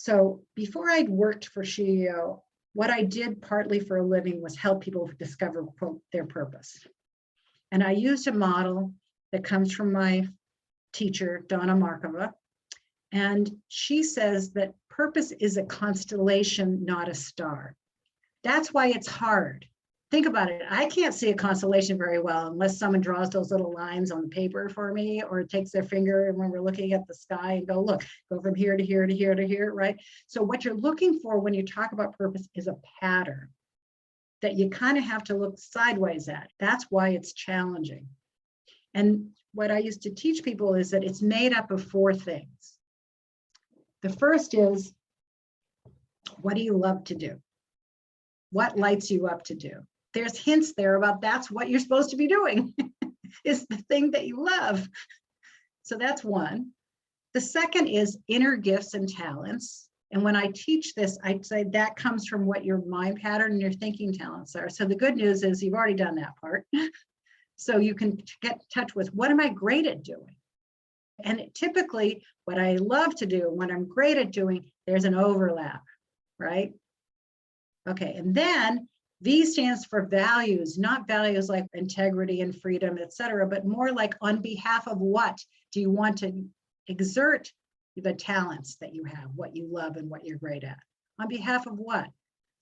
So before I'd worked for SheEO, what I did partly for a living was help people discover, quote, their purpose. And I used a model that comes from my teacher, Donna Markova. And she says that purpose is a constellation, not a star. That's why it's hard. Think about it. I can't see a constellation very well unless someone draws those little lines on paper for me, or takes their finger and when we're looking at the sky and go, look, go from here to here to here to here, right? So what you're looking for when you talk about purpose is a pattern that you kind of have to look sideways at. That's why it's challenging. And what I used to teach people is that it's made up of 4 things. The first is, what do you love to do? What lights you up to do? There's hints there about that's what you're supposed to be doing, is the thing that you love. So that's one. The second is inner gifts and talents. And when I teach this, I say that comes from what your mind pattern and your thinking talents are. So the good news is you've already done that part. So you can get in touch with, what am I great at doing? And typically what I love to do, what I'm great at doing, there's an overlap, right? Okay, and then V stands for values, not values like integrity and freedom, etc., but more like on behalf of what do you want to exert the talents that you have, what you love and what you're great at. On behalf of what?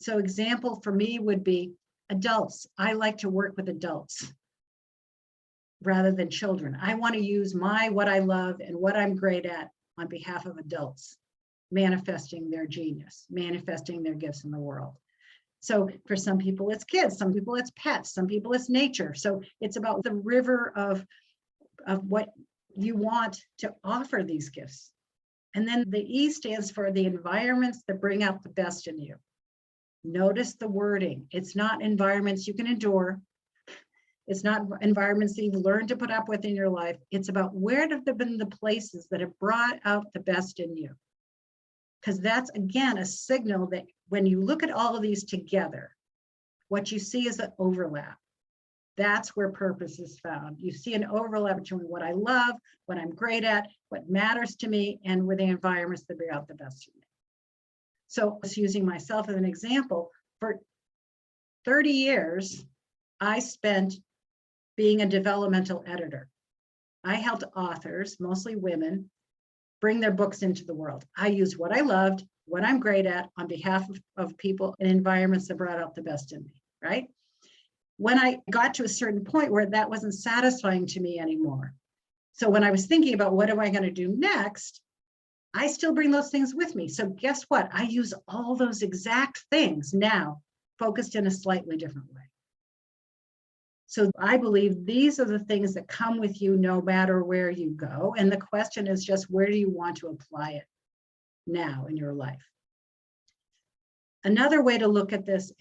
So example for me would be adults. I like to work with adults rather than children. I want to use what I love and what I'm great at on behalf of adults, manifesting their genius, manifesting their gifts in the world. So for some people it's kids, some people it's pets, some people it's nature. So it's about the river of what you want to offer these gifts. And then the E stands for the environments that bring out the best in you. Notice the wording. It's not environments you can endure. It's not environments that you've learned to put up with in your life. It's about where have there been the places that have brought out the best in you. Because that's, again, a signal that when you look at all of these together, what you see is an overlap. That's where purpose is found. You see an overlap between what I love, what I'm great at, what matters to me, and where the environments that bring out the best in me. So just using myself as an example, for 30 years, I spent being a developmental editor. I helped authors, mostly women, bring their books into the world. I used what I loved, what I'm great at on behalf of people and environments that brought out the best in me, right? When I got to a certain point where that wasn't satisfying to me anymore. So when I was thinking about what am I going to do next, I still bring those things with me. So guess what? I use all those exact things now, focused in a slightly different way. So I believe these are the things that come with you no matter where you go. And the question is just, where do you want to apply it now in your life? Another way to look at this,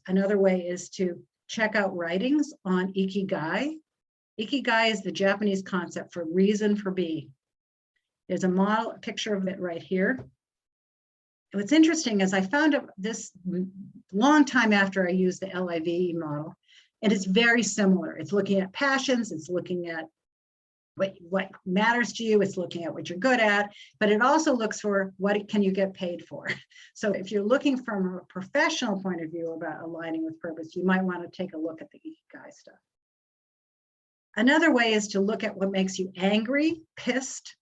another way is to check out writings on Ikigai. Ikigai is the Japanese concept for reason for being. There's a picture of it right here. What's interesting is I found this long time after I used the LIVE model, and it's very similar. It's looking at passions, it's looking at what matters to you, it's looking at what you're good at, but it also looks for what can you get paid for. So if you're looking from a professional point of view about aligning with purpose, you might want to take a look at the Ikigai stuff. Another way is to look at what makes you angry, pissed,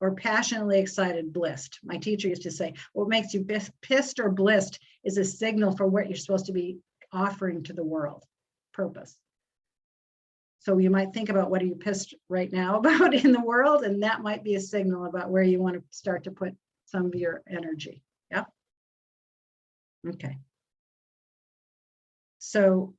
or passionately excited, blissed. My teacher used to say, what makes you pissed or blissed is a signal for what you're supposed to be offering to the world, purpose. So you might think about what are you pissed right now about in the world, and that might be a signal about where you want to start to put some of your energy. Yeah. Okay. So